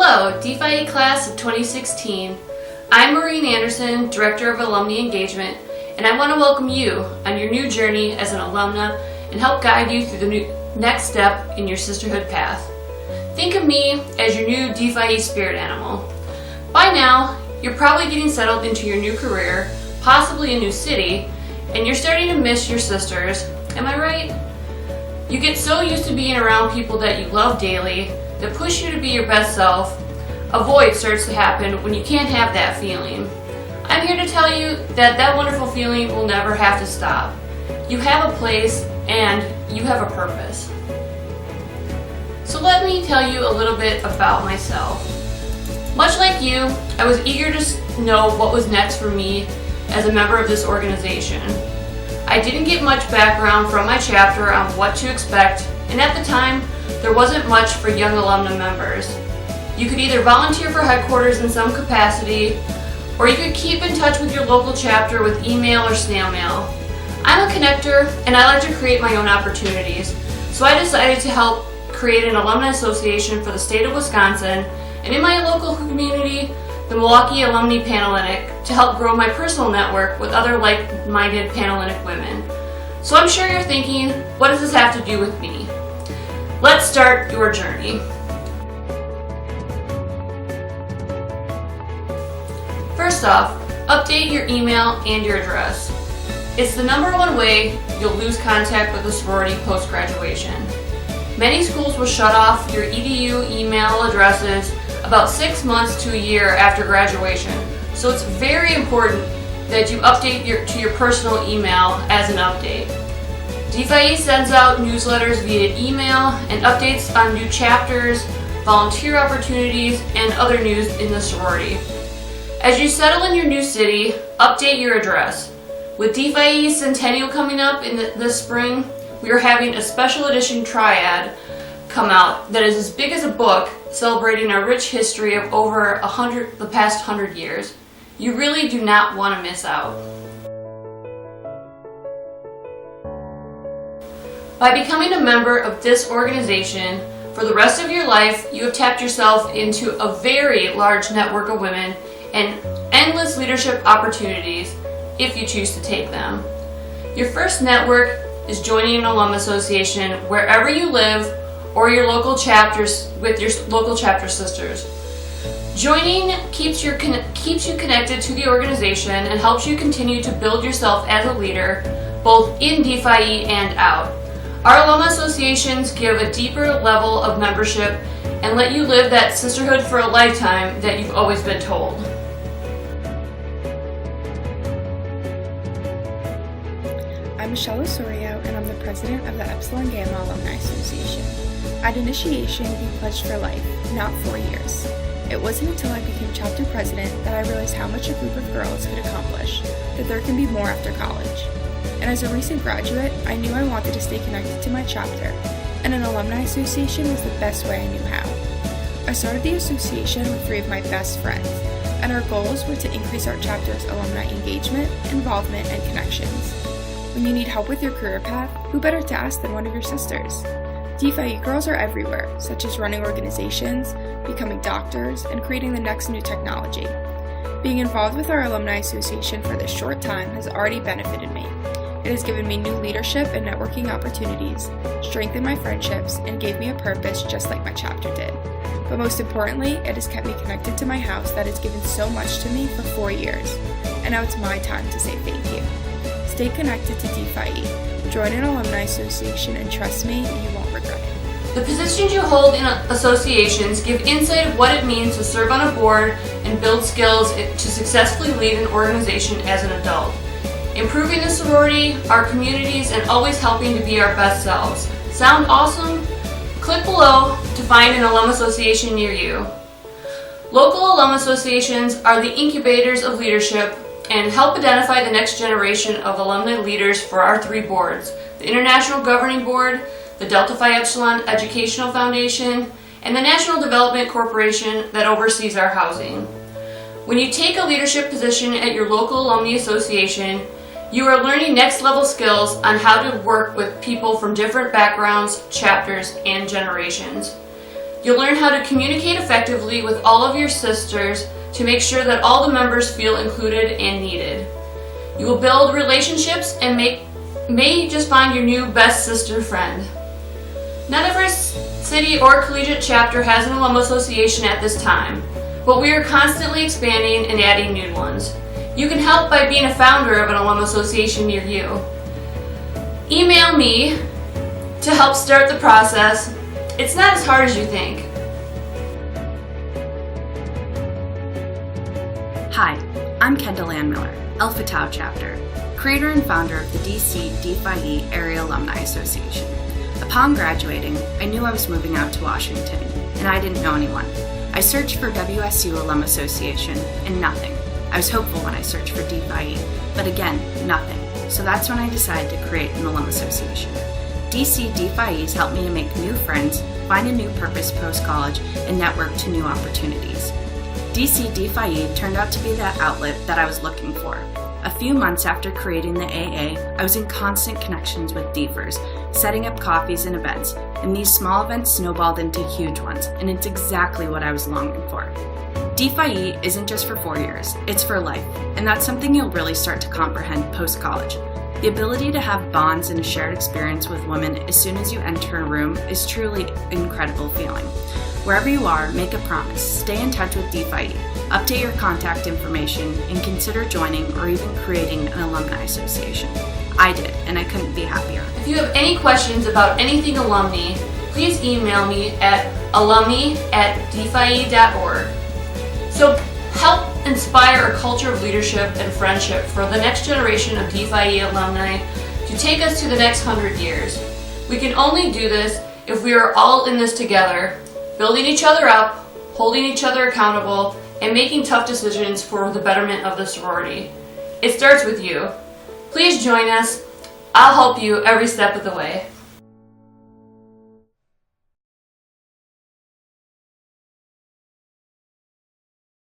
Hello, DeFi Class of 2016. I'm Maureen Anderson, Director of Alumni Engagement, and I want to welcome you on your new journey as an alumna and help guide you through the next step in your sisterhood path. Think of me as your new DeFi spirit animal. By now, you're probably getting settled into your new career, possibly a new city, and you're starting to miss your sisters. Am I right? You get so used to being around people that you love daily, that push you to be your best self. A void starts to happen when you can't have that feeling. I'm here to tell you that that wonderful feeling will never have to stop. You have a place and you have a purpose. So let me tell you a little bit about myself. Much like you, I was eager to know what was next for me as a member of this organization. I didn't get much background from my chapter on what to expect, and at the time, there wasn't much for young alumna members. You could either volunteer for headquarters in some capacity, or you could keep in touch with your local chapter with email or snail mail. I'm a connector, and I like to create my own opportunities, so I decided to help create an Alumni Association for the state of Wisconsin, and in my local community, the Milwaukee Alumni Panhellenic, to help grow my personal network with other like-minded Panhellenic women. So I'm sure you're thinking, what does this have to do with me? Let's start your journey. First off, update your email and your address. It's the #1 way you'll lose contact with the sorority post-graduation. Many schools will shut off your EDU email addresses about 6 months to a year after graduation, so it's very important that you update to your personal email as an update. DeFi sends out newsletters via email and updates on new chapters, volunteer opportunities, and other news in the sorority. As you settle in your new city, update your address. With DeFi Centennial coming up in this spring, we are having a special edition triad come out that is as big as a book, celebrating our rich history of over the past 100 years. You really do not want to miss out. By becoming a member of this organization, for the rest of your life, you have tapped yourself into a very large network of women and endless leadership opportunities if you choose to take them. Your first network is joining an alum association wherever you live or your local chapters with your local chapter sisters. Joining keeps you connected to the organization and helps you continue to build yourself as a leader, both in DeFi and out. Our alumni associations give a deeper level of membership and let you live that sisterhood for a lifetime that you've always been told. I'm Michelle Osorio, and I'm the president of the Epsilon Alumni Association. At initiation, we pledged for life, not 4 years. It wasn't until I became chapter president that I realized how much a group of girls could accomplish, that there can be more after college. And as a recent graduate, I knew I wanted to stay connected to my chapter, and an alumni association was the best way I knew how. I started the association with 3 of my best friends, and our goals were to increase our chapter's alumni engagement, involvement, and connections. When you need help with your career path, who better to ask than one of your sisters? DeFi girls are everywhere, such as running organizations, becoming doctors, and creating the next new technology. Being involved with our alumni association for this short time has already benefited me. It has given me new leadership and networking opportunities, strengthened my friendships, and gave me a purpose just like my chapter did. But most importantly, it has kept me connected to my house that has given so much to me for 4 years. And now it's my time to say thank you. Stay connected to DeFi. Join an alumni association, and trust me, you won't regret it. The positions you hold in associations give insight of what it means to serve on a board and build skills to successfully lead an organization as an adult. Improving the sorority, our communities, and always helping to be our best selves. Sound awesome? Click below to find an alum association near you. Local alum associations are the incubators of leadership and help identify the next generation of alumni leaders for our 3 boards: the International Governing Board, the Delta Phi Epsilon Educational Foundation, and the National Development Corporation that oversees our housing. When you take a leadership position at your local alumni association, you are learning next level skills on how to work with people from different backgrounds, chapters, and generations. You'll learn how to communicate effectively with all of your sisters to make sure that all the members feel included and needed. You will build relationships and may just find your new best sister friend. Not every city or collegiate chapter has an alum association at this time, but we are constantly expanding and adding new ones. You can help by being a founder of an alum association near you. Email me to help start the process. It's not as hard as you think. Hi, I'm Kendall Ann Miller, Alpha Tau Chapter, creator and founder of the DC D-Phi-E Area Alumni Association. Upon graduating, I knew I was moving out to Washington, and I didn't know anyone. I searched for WSU Alum Association, and nothing. I was hopeful when I searched for D-Phi-E, but again, nothing. So that's when I decided to create an alum association. DC D-Phi-E's helped me to make new friends, find a new purpose post-college, and network to new opportunities. DC D-Phi-E turned out to be that outlet that I was looking for. A few months after creating the AA, I was in constant connections with DFers, setting up coffees and events, and these small events snowballed into huge ones, and it's exactly what I was longing for. D-Phi-E isn't just for 4 years, it's for life, and that's something you'll really start to comprehend post-college. The ability to have bonds and a shared experience with women as soon as you enter a room is truly an incredible feeling. Wherever you are, make a promise. Stay in touch with D-Phi-E, update your contact information, and consider joining or even creating an alumni association. I did, and I couldn't be happier. If you have any questions about anything alumni, please email me at alumni@dphi.org. So help inspire a culture of leadership and friendship for the next generation of D-Phi-E alumni to take us to the next 100 years. We can only do this if we are all in this together, building each other up, holding each other accountable, and making tough decisions for the betterment of the sorority. It starts with you. Please join us. I'll help you every step of the way.